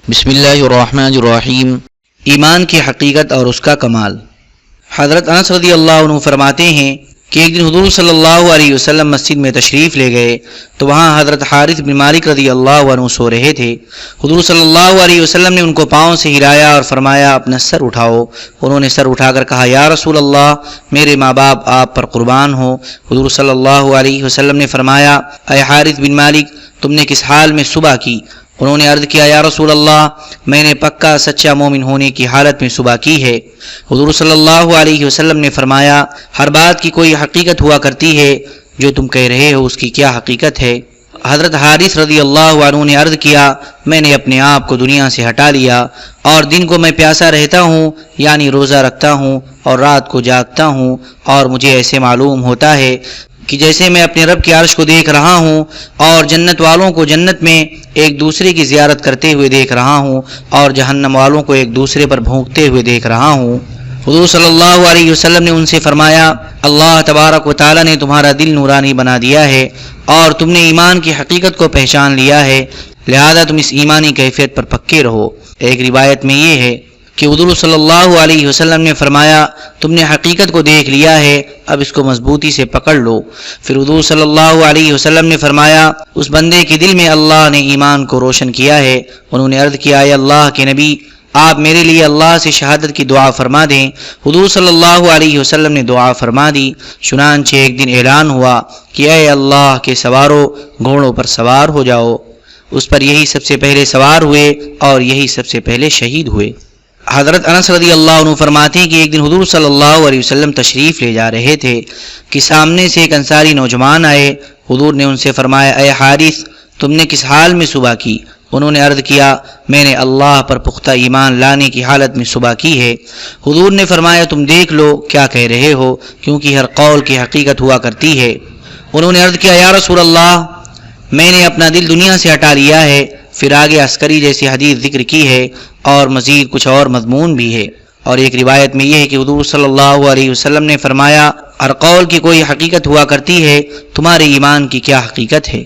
بسم اللہ الرحمن الرحیم۔ ایمان کی حقیقت اور اس کا کمال۔ حضرت انس رضی اللہ عنہ فرماتے ہیں کہ ایک دن حضور صلی اللہ علیہ وسلم مسجد میں تشریف لے گئے تو وہاں حضرت حارث بن مالک رضی اللہ عنہ سو رہے تھے۔ حضور صلی اللہ علیہ وسلم نے ان کو پاؤں سے ہلایا اور فرمایا اپنا سر اٹھاؤ۔ انہوں نے سر اٹھا کر کہا یا رسول اللہ، میرے ماں باپ آپ پر قربان ہو۔ حضور صلی اللہ علیہ وسلم نے فرمایا اے حارث بن مالک، تم نے کس حال میں صبح کی؟ انہوں نے عرض کیا یا رسول اللہ، میں نے پکا سچا مومن ہونے کی حالت میں صبح کی ہے۔ حضور صلی اللہ علیہ وسلم نے فرمایا ہر بات کی کوئی حقیقت ہوا کرتی ہے، جو تم کہہ رہے ہو اس کی کیا حقیقت ہے؟ حضرت حارث رضی اللہ عنہ نے عرض کیا میں نے اپنے آپ کو دنیا سے ہٹا لیا اور دن کو میں پیاسا رہتا ہوں، یعنی روزہ رکھتا ہوں، اور رات کو جاگتا ہوں، اور مجھے ایسے معلوم ہوتا ہے کہ جیسے میں اپنے رب کے عرش کو دیکھ رہا ہوں اور جنت والوں کو جنت میں ایک دوسرے کی زیارت کرتے ہوئے دیکھ رہا ہوں اور جہنم والوں کو ایک دوسرے پر بھونکتے ہوئے دیکھ رہا ہوں۔ حضور صلی اللہ علیہ وسلم نے ان سے فرمایا اللہ تبارک و تعالی نے تمہارا دل نورانی بنا دیا ہے اور تم نے ایمان کی حقیقت کو پہچان لیا ہے، لہذا تم اس ایمانی کیفیت پر پکے رہو۔ ایک روایت میں یہ ہے کہ حضور صلی اللہ علیہ وسلم نے فرمایا تم نے حقیقت کو دیکھ لیا ہے، اب اس کو مضبوطی سے پکڑ لو۔ پھر حضور صلی اللہ علیہ وسلم نے فرمایا اس بندے کے دل میں اللہ نے ایمان کو روشن کیا ہے۔ انہوں نے عرض کیا اے اللہ کے نبی، آپ میرے لیے اللہ سے شہادت کی دعا فرما دیں۔ حضور صلی اللہ علیہ وسلم نے دعا فرما دی۔ چنانچہ ایک دن اعلان ہوا کہ اے اللہ کے سوارو، گھوڑوں پر سوار ہو جاؤ۔ اس پر یہی سب سے پہلے سوار ہوئے اور یہی سب سے پہلے شہید ہوئے۔ حضرت انس رضی اللہ عنہ فرماتے ہیں کہ ایک دن حضور صلی اللہ علیہ وسلم تشریف لے جا رہے تھے کہ سامنے سے ایک انصاری نوجوان آئے۔ حضور نے ان سے فرمایا اے حارث، تم نے کس حال میں صبح کی؟ انہوں نے عرض کیا میں نے اللہ پر پختہ ایمان لانے کی حالت میں صبح کی ہے۔ حضور نے فرمایا تم دیکھ لو کیا کہہ رہے ہو، کیونکہ ہر قول کی حقیقت ہوا کرتی ہے۔ انہوں نے عرض کیا یا رسول اللہ، میں نے اپنا دل دنیا سے ہٹا لیا ہے۔ پھر آگے عسکری جیسی حدیث ذکر کی ہے اور مزید کچھ اور مضمون بھی ہے۔ اور ایک روایت میں یہ ہے کہ حضور صلی اللہ علیہ وسلم نے فرمایا ہر قول کی کوئی حقیقت ہوا کرتی ہے، تمہارے ایمان کی کیا حقیقت ہے؟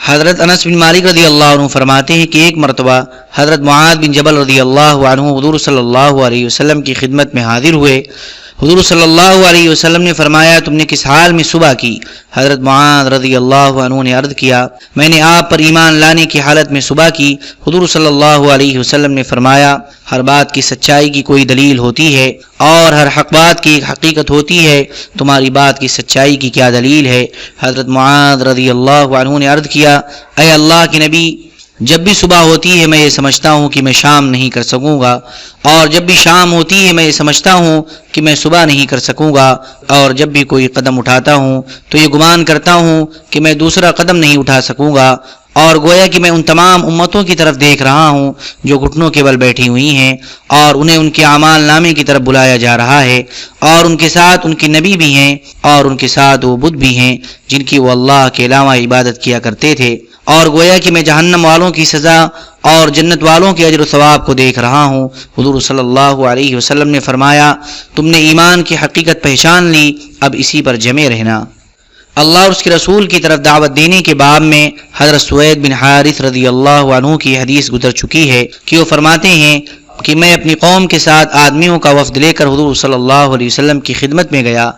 حضرت انس بن مالک رضی اللہ عنہ فرماتے ہیں کہ ایک مرتبہ حضرت معاذ بن جبل رضی اللہ عنہ حضور صلی اللہ علیہ وسلم کی خدمت میں حاضر ہوئے۔ حضور صلی اللہ علیہ وسلم نے فرمایا تم نے کس حال میں صبح کی؟ حضرت معاذ رضی اللہ عنہ نے عرض کیا میں نے آپ پر ایمان لانے کی حالت میں صبح کی۔ حضور صلی اللہ علیہ وسلم نے فرمایا ہر بات کی سچائی کی کوئی دلیل ہوتی ہے اور ہر حق بات کی ایک حقیقت ہوتی ہے، تمہاری بات کی سچائی کی کیا دلیل ہے؟ حضرت معاذ رضی اللہ عنہ نے عرض کیا اے اللہ کے نبی، جب بھی صبح ہوتی ہے میں یہ سمجھتا ہوں کہ میں شام نہیں کر سکوں گا، اور جب بھی شام ہوتی ہے میں یہ سمجھتا ہوں کہ میں صبح نہیں کر سکوں گا، اور جب بھی کوئی قدم اٹھاتا ہوں تو یہ گمان کرتا ہوں کہ میں دوسرا قدم نہیں اٹھا سکوں گا، اور گویا کہ میں ان تمام امتوں کی طرف دیکھ رہا ہوں جو گھٹنوں کے بل بیٹھی ہوئی ہیں اور انہیں ان کے اعمال نامے کی طرف بلایا جا رہا ہے، اور ان کے ساتھ ان کے نبی بھی ہیں اور ان کے ساتھ وہ بت بھی ہیں جن کی وہ اللہ کے علاوہ عبادت کیا کرتے تھے، اور گویا کہ میں جہنم والوں کی سزا اور جنت والوں کے اجر و ثواب کو دیکھ رہا ہوں۔ حضور صلی اللہ علیہ وسلم نے فرمایا تم نے ایمان کی حقیقت پہچان لی، اب اسی پر جمے رہنا۔ اللہ اور اس کے رسول کی طرف دعوت دینے کے باب میں حضرت سوید بن حارث رضی اللہ عنہ کی حدیث گزر چکی ہے کہ وہ فرماتے ہیں کہ میں اپنی قوم کے ساتھ آدمیوں کا وفد لے کر حضور صلی اللہ علیہ وسلم کی خدمت میں گیا۔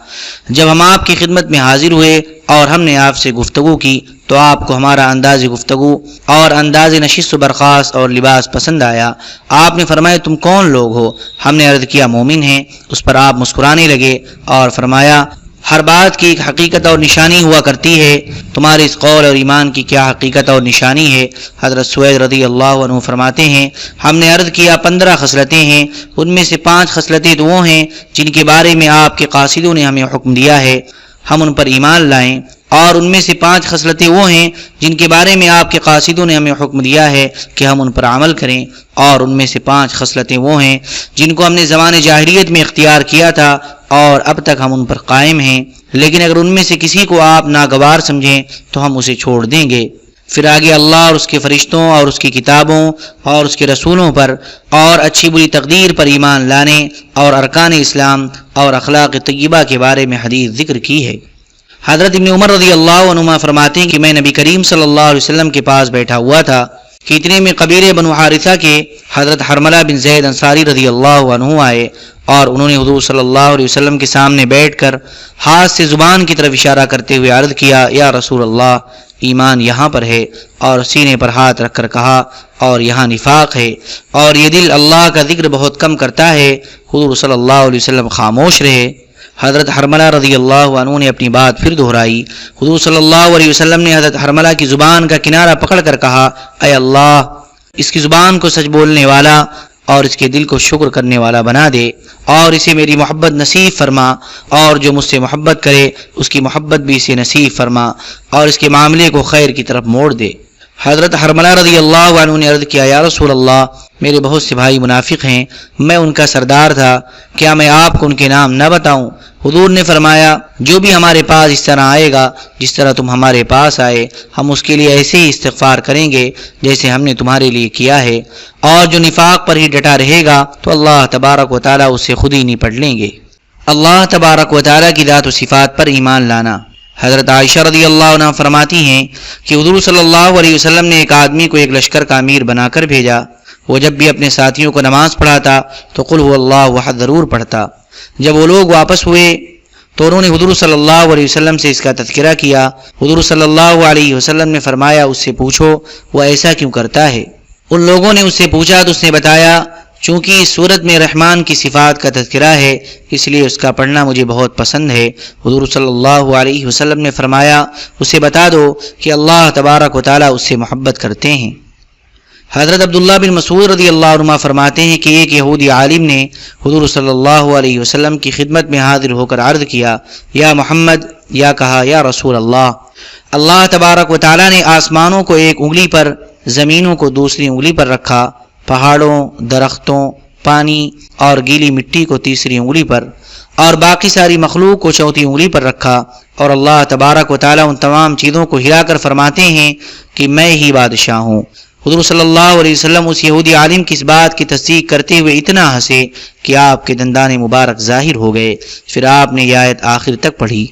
جب ہم آپ کی خدمت میں حاضر ہوئے اور ہم نے آپ سے گفتگو کی تو آپ کو ہمارا انداز گفتگو اور انداز نشست و برخاست اور لباس پسند آیا۔ آپ نے فرمایا تم کون لوگ ہو؟ ہم نے عرض کیا مومن ہیں۔ اس پر آپ مسکرانے لگے اور فرمایا ہر بات کی ایک حقیقت اور نشانی ہوا کرتی ہے، تمہارے اس قول اور ایمان کی کیا حقیقت اور نشانی ہے؟ حضرت سوید رضی اللہ عنہ فرماتے ہیں ہم نے عرض کیا 15 خصلتیں ہیں، ان میں سے 5 خصلتیں تو وہ ہیں جن کے بارے میں آپ کے قاصدوں نے ہمیں حکم دیا ہے ہم ان پر ایمان لائیں، اور ان میں سے 5 خصلتیں وہ ہیں جن کے بارے میں آپ کے قاصدوں نے ہمیں حکم دیا ہے کہ ہم ان پر عمل کریں، اور ان میں سے 5 خصلتیں وہ ہیں جن کو ہم نے زمان جاہلیت میں اختیار کیا تھا اور اب تک ہم ان پر قائم ہیں، لیکن اگر ان میں سے کسی کو آپ ناگوار سمجھیں تو ہم اسے چھوڑ دیں گے۔ پھر آگے اللہ اور اس کے فرشتوں اور اس کی کتابوں اور اس کے رسولوں پر اور اچھی بری تقدیر پر ایمان لانے اور ارکان اسلام اور اخلاق طیبہ کے بارے میں حدیث ذکر کی ہے۔ حضرت ابن عمر رضی اللہ عنہما فرماتے ہیں کہ میں نبی کریم صلی اللہ علیہ وسلم کے پاس بیٹھا ہوا تھا کہ اتنے میں قبیلے بنو حارثہ کے حضرت حرملہ بن زید انصاری رضی اللہ عنہ آئے اور انہوں نے حضور صلی اللہ علیہ وسلم کے سامنے بیٹھ کر ہاتھ سے زبان کی طرف اشارہ کرتے ہوئے عرض کیا، یا رسول اللہ، ایمان یہاں پر ہے، اور سینے پر ہاتھ رکھ کر کہا، اور یہاں نفاق ہے، اور یہ دل اللہ کا ذکر بہت کم کرتا ہے۔ حضور صلی اللہ علیہ وسلم خاموش رہے۔ حضرت حرملہ رضی اللہ عنہ نے اپنی بات پھر دہرائی۔ حضور صلی اللہ علیہ وسلم نے حضرت حرملہ کی زبان کا کنارہ پکڑ کر کہا، اے اللہ، اس کی زبان کو سچ بولنے والا اور اس کے دل کو شکر کرنے والا بنا دے، اور اسے میری محبت نصیب فرما، اور جو مجھ سے محبت کرے اس کی محبت بھی اسے نصیب فرما، اور اس کے معاملے کو خیر کی طرف موڑ دے۔ حضرت حرملہ رضی اللہ عنہ نے عرض کیا، یا رسول اللہ، میرے بہت سے بھائی منافق ہیں، میں ان کا سردار تھا، کیا میں آپ کو ان کے نام نہ بتاؤں؟ حضور نے فرمایا، جو بھی ہمارے پاس اس طرح آئے گا جس طرح تم ہمارے پاس آئے، ہم اس کے لیے ایسے ہی استغفار کریں گے جیسے ہم نے تمہارے لیے کیا ہے، اور جو نفاق پر ہی ڈٹا رہے گا تو اللہ تبارک و تعالیٰ اس سے خود ہی نپٹ لیں گے۔ اللہ تبارک و تعالیٰ کی ذات و صفات پر ایمان لانا۔ حضرت عائشہ رضی اللہ عنہ فرماتی ہیں کہ حضور صلی اللہ علیہ وسلم نے ایک آدمی کو ایک لشکر کا امیر بنا کر بھیجا۔ وہ جب بھی اپنے ساتھیوں کو نماز پڑھاتا تو قل هو اللہ احد ضرور پڑھتا۔ جب وہ لوگ واپس ہوئے تو انہوں نے حضور صلی اللہ علیہ وسلم سے اس کا تذکرہ کیا۔ حضور صلی اللہ علیہ وسلم نے فرمایا، اس سے پوچھو وہ ایسا کیوں کرتا ہے۔ ان لوگوں نے اس سے پوچھا تو اس نے بتایا، چونکہ اس صورت میں رحمان کی صفات کا تذکرہ ہے، اس لیے اس کا پڑھنا مجھے بہت پسند ہے۔ حضور صلی اللہ علیہ وسلم نے فرمایا، اسے بتا دو کہ اللہ تبارک و تعالیٰ اس سے محبت کرتے ہیں۔ حضرت عبداللہ بن مسعود رضی اللہ عنہ فرماتے ہیں کہ ایک یہودی عالم نے حضور صلی اللہ علیہ وسلم کی خدمت میں حاضر ہو کر عرض کیا، یا محمد، یا کہا یا رسول اللہ۔ اللہ تبارک و تعالیٰ نے آسمانوں کو ایک انگلی پر، زمینوں کو دوسری انگلی پر رکھا، پہاڑوں، درختوں، پانی اور گیلی مٹی کو تیسری انگلی پر، اور باقی ساری مخلوق کو چوتھی انگلی پر رکھا، اور اللہ تبارک و تعالیٰ ان تمام چیزوں کو ہلا کر فرماتے ہیں کہ میں ہی بادشاہ ہوں۔ حضور صلی اللہ علیہ وسلم اس یہودی عالم کی اس بات کی تصدیق کرتے ہوئے اتنا ہنسے کہ آپ کے دندان مبارک ظاہر ہو گئے۔ پھر آپ نے یہ آیت آخر تک پڑھی،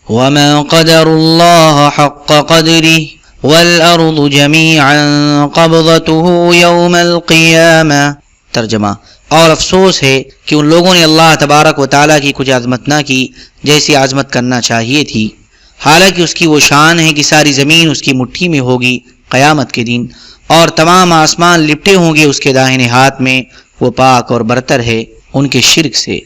وَمَا قَدَرُ اللَّهَ حَقَّ قَدْرِهِ وَالْأَرْضُ جَمِيعًا قَبْضَتُهُ يَوْمَ الْقِيَامَةِ۔ ترجمہ، اور افسوس ہے کہ ان لوگوں نے اللہ تبارک و تعالیٰ کی کچھ عظمت نہ کی جیسی عظمت کرنا چاہیے تھی، حالانکہ اس کی وہ شان ہے کہ ساری زمین اس کی مٹھی میں ہوگی قیامت کے دن، اور تمام آسمان لپٹے ہوں گے اس کے داہنے ہاتھ میں۔ وہ پاک اور برتر ہے ان کے شرک سے۔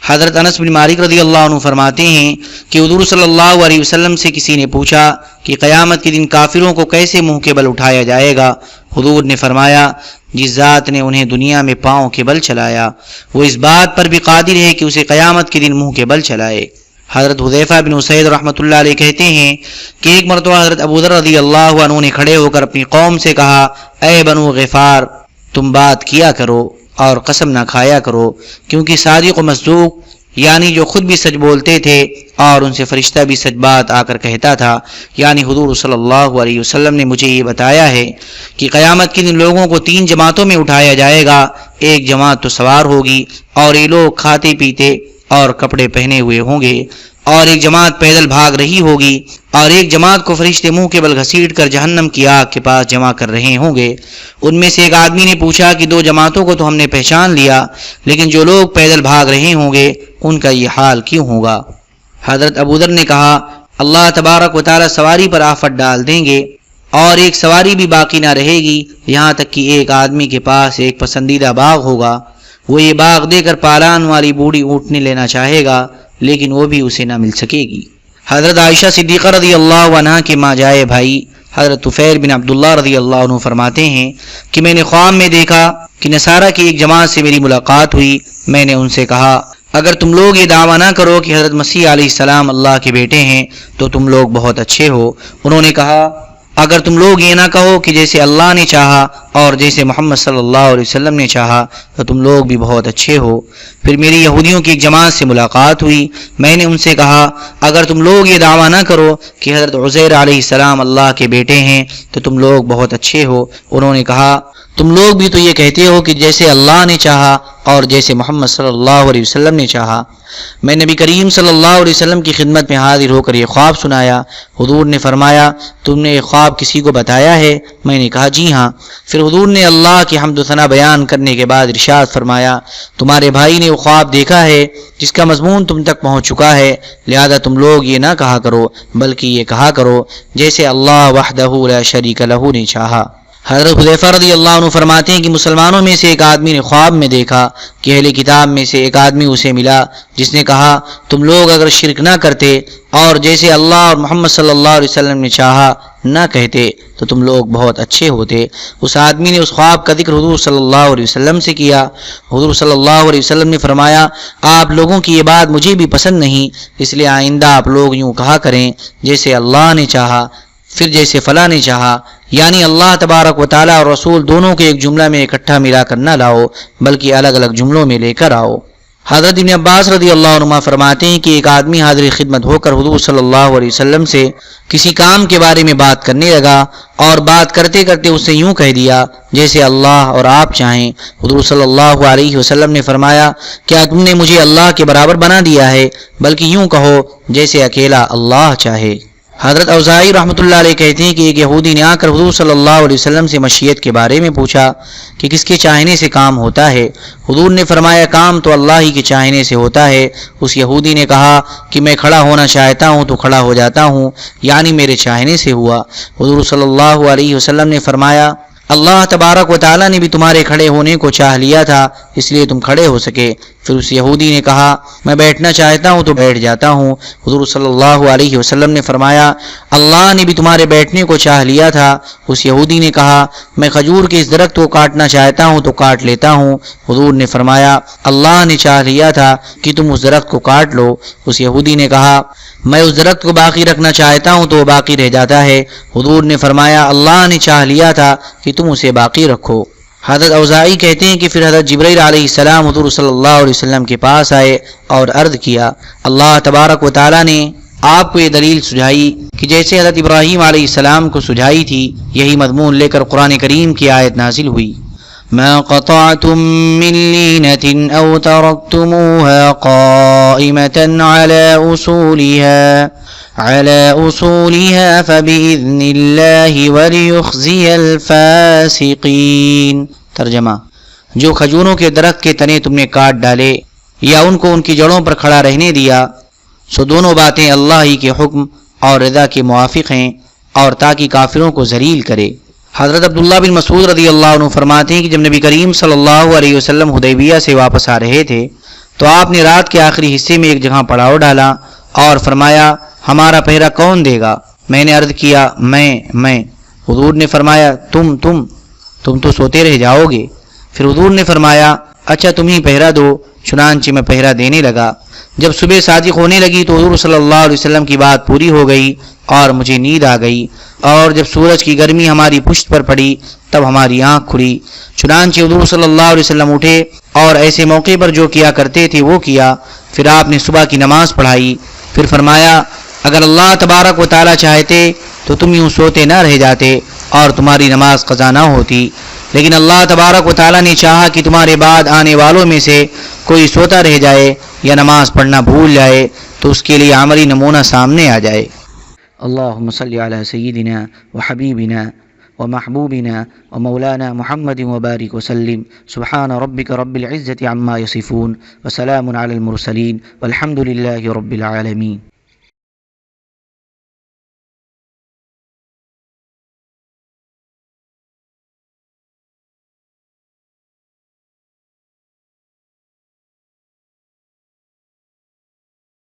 حضرت انس بن مالک رضی اللہ عنہ فرماتے ہیں کہ حضور صلی اللہ علیہ وسلم سے کسی نے پوچھا کہ قیامت کے دن کافروں کو کیسے منہ کے بل اٹھایا جائے گا؟ حضور نے فرمایا، جس ذات نے انہیں دنیا میں پاؤں کے بل چلایا، وہ اس بات پر بھی قادر ہے کہ اسے قیامت کے دن منہ کے بل چلائے۔ حضرت حذیفہ بن اسید رحمۃ اللہ علیہ کہتے ہیں کہ ایک مرتبہ حضرت ابو ذر رضی اللہ عنہ نے کھڑے ہو کر اپنی قوم سے کہا، اے بنو غفار، تم بات کیا کرو اور قسم نہ کھایا کرو، کیونکہ صادق و مصدوق، یعنی جو خود بھی سچ بولتے تھے اور ان سے فرشتہ بھی سچ بات آ کر کہتا تھا، یعنی حضور صلی اللہ علیہ وسلم نے مجھے یہ بتایا ہے کہ قیامت کے دن لوگوں کو 3 جماعتوں میں اٹھایا جائے گا۔ ایک جماعت تو سوار ہوگی اور یہ لوگ کھاتے پیتے اور کپڑے پہنے ہوئے ہوں گے، اور ایک جماعت پیدل بھاگ رہی ہوگی، اور ایک جماعت کو فرشتے منہ کے بل گھسیٹ کر جہنم کی آگ کے پاس جمع کر رہے ہوں گے۔ ان میں سے ایک آدمی نے پوچھا کہ 2 جماعتوں کو تو ہم نے پہچان لیا، لیکن جو لوگ پیدل بھاگ رہے ہوں گے ان کا یہ حال کیوں ہوگا؟ حضرت ابو ذر نے کہا، اللہ تبارک و تعالیٰ سواری پر آفت ڈال دیں گے اور ایک سواری بھی باقی نہ رہے گی، یہاں تک کہ ایک آدمی کے پاس ایک پسندیدہ باغ ہوگا، وہ یہ باغ دے کر پالان والی بوڑھی اونٹنی لینا چاہے گا، لیکن وہ بھی اسے نہ مل سکے گی۔ حضرت عائشہ صدیقہ رضی اللہ عنہ کے ماں جائے بھائی حضرت طفیل بن عبداللہ رضی اللہ عنہ فرماتے ہیں کہ میں نے خواب میں دیکھا کہ نصارہ کی ایک جماعت سے میری ملاقات ہوئی۔ میں نے ان سے کہا، اگر تم لوگ یہ دعویٰ نہ کرو کہ حضرت مسیح علیہ السلام اللہ کے بیٹے ہیں تو تم لوگ بہت اچھے ہو۔ انہوں نے کہا، اگر تم لوگ یہ نہ کہو کہ جیسے اللہ نے چاہا اور جیسے محمد صلی اللہ علیہ وسلم نے چاہا تو تم لوگ بھی بہت اچھے ہو۔ پھر میری یہودیوں کی ایک جماعت سے ملاقات ہوئی۔ میں نے ان سے کہا، اگر تم لوگ یہ دعویٰ نہ کرو کہ حضرت عزیر علیہ السلام اللہ کے بیٹے ہیں تو تم لوگ بہت اچھے ہو۔ انہوں نے کہا، تم لوگ بھی تو یہ کہتے ہو کہ جیسے اللہ نے چاہا اور جیسے محمد صلی اللہ علیہ وسلم نے چاہا۔ میں نبی کریم صلی اللہ علیہ وسلم کی خدمت میں حاضر ہو کر یہ خواب سنایا۔ حضور نے فرمایا تم نے یہ خواب کسی کو بتایا ہے؟ میں نے کہا جی ہاں۔ پھر حضور نے اللہ کی حمد و ثنا بیان کرنے کے بعد ارشاد فرمایا تمہارے بھائی نے وہ خواب دیکھا ہے جس کا مضمون تم تک پہنچ چکا ہے، لہذا تم لوگ یہ نہ کہا کرو بلکہ یہ کہا کرو جیسے اللہ وحدہ لا شریک لہ نے چاہا۔ حضرت حذیفہ رضی اللہ عنہ فرماتے ہیں کہ مسلمانوں میں سے ایک آدمی نے خواب میں دیکھا کہ اہل کتاب میں سے ایک آدمی اسے ملا جس نے کہا تم لوگ اگر شرک نہ کرتے اور جیسے اللہ اور محمد صلی اللہ علیہ وسلم نے چاہا نہ کہتے تو تم لوگ بہت اچھے ہوتے۔ اس آدمی نے اس خواب کا ذکر حضور صلی اللہ علیہ وسلم سے کیا۔ حضور صلی اللہ علیہ وسلم نے فرمایا آپ لوگوں کی یہ بات مجھے بھی پسند نہیں، اس لیے آئندہ آپ لوگ یوں کہا کریں جیسے اللہ نے چاہا پھر جیسے فلاں نے چاہا، یعنی اللہ تبارک و تعالیٰ اور رسول دونوں کے ایک جملہ میں اکٹھا ملا کر نہ لاؤ بلکہ الگ الگ جملوں میں لے کر آؤ۔ حضرت ابن عباس رضی اللہ عنہ فرماتے ہیں کہ ایک آدمی حاضر خدمت ہو کر حضور صلی اللہ علیہ وسلم سے کسی کام کے بارے میں بات کرنے لگا اور بات کرتے کرتے اس سے یوں کہہ دیا جیسے اللہ اور آپ چاہیں۔ حضور صلی اللہ علیہ وسلم نے فرمایا کیا تم نے مجھے اللہ کے برابر بنا دیا ہے؟ بلکہ یوں کہو جیسے اکیلا اللہ چاہے۔ حضرت اوزاعی رحمۃ اللہ علیہ کہتے ہیں کہ ایک یہودی نے آ کر حضور صلی اللہ علیہ وسلم سے مشیت کے بارے میں پوچھا کہ کس کے چاہنے سے کام ہوتا ہے؟ حضور نے فرمایا کام تو اللہ ہی کے چاہنے سے ہوتا ہے۔ اس یہودی نے کہا کہ میں کھڑا ہونا چاہتا ہوں تو کھڑا ہو جاتا ہوں، یعنی میرے چاہنے سے ہوا۔ حضور صلی اللہ علیہ وسلم نے فرمایا اللہ تبارک و تعالیٰ نے بھی تمہارے کھڑے ہونے کو چاہ لیا تھا اس لیے تم کھڑے ہو سکے۔ پھر اس یہودی نے کہا میں بیٹھنا چاہتا ہوں تو بیٹھ جاتا ہوں۔ حضور صلی اللہ علیہ وسلم نے فرمایا اللہ نے بھی تمہارے بیٹھنے کو چاہ لیا تھا۔ اس یہودی نے کہا میں کھجور کے اس درخت کو کاٹنا چاہتا ہوں تو کاٹ لیتا ہوں۔ حضور نے فرمایا اللہ نے چاہ لیا تھا کہ تم اس درخت کو کاٹ لو۔ اس یہودی نے کہا میں اس درخت کو باقی رکھنا چاہتا ہوں تو وہ باقی رہ جاتا ہے۔ حضور نے فرمایا اللہ نے چاہ لیا تھا کہ تم اسے باقی رکھو۔ حضرت اوزاعی کہتے ہیں کہ پھر حضرت جبرائیل علیہ السلام حضور صلی اللہ علیہ وسلم کے پاس آئے اور عرض کیا اللہ تبارک و تعالیٰ نے آپ کو یہ دلیل سجھائی کہ جیسے حضرت ابراہیم علیہ السلام کو سجھائی تھی، یہی مضمون لے کر قرآن کریم کی آیت نازل ہوئی ما قطعتم من لینة او ترکتموها قائمة على أصولها فبإذن الله وليخزي الفاسقين۔ ترجمہ جو کھجوروں کے درخت کے تنے تم نے کاٹ ڈالے یا ان کو ان کی جڑوں پر کھڑا رہنے دیا، سو دونوں باتیں اللہ ہی کے حکم اور رضا کے موافق ہیں اور تاکہ کافروں کو ذلیل کرے۔ حضرت عبداللہ بن مسعود رضی اللہ عنہ فرماتے ہیں کہ جب نبی کریم صلی اللہ علیہ وسلم حدیبیہ سے واپس آ رہے تھے تو آپ نے رات کے آخری حصے میں ایک جگہ پڑاؤ ڈالا اور فرمایا ہمارا پہرا کون دے گا؟ میں نے عرض کیا میں۔ حضور نے فرمایا تم تو سوتے رہ جاؤ گے۔ پھر حضور نے فرمایا اچھا تم ہی پہرا دو، چنانچہ میں پہرا دینے لگا۔ جب صبح صادق ہونے لگی تو حضور صلی اللہ علیہ وسلم کی بات پوری ہو گئی اور مجھے نیند آ گئی، اور جب سورج کی گرمی ہماری پشت پر پڑی تب ہماری آنکھ کھلی، چنانچہ حضور صلی اللہ علیہ وسلم اٹھے اور ایسے موقع پر جو کیا کرتے تھے وہ کیا۔ پھر آپ نے صبح کی نماز پڑھائی، پھر فرمایا اگر اللہ تبارک و تعالیٰ چاہتے تو تم یوں سوتے نہ رہ جاتے اور تمہاری نماز قضا نہ ہوتی، لیکن اللہ تبارک و تعالیٰ نے چاہا کہ تمہارے بعد آنے والوں میں سے کوئی سوتا رہ جائے یا نماز پڑھنا بھول جائے تو اس کے لیے عملی نمونہ سامنے آ جائے۔ اللہم صلی علی سیدنا و حبیبنا و محبوبنا و مولانا محمد وبارک وسلم۔ سبحان ربک رب العزة عما یصفون وسلام علی المرسلین والحمد للہ رب العالمین۔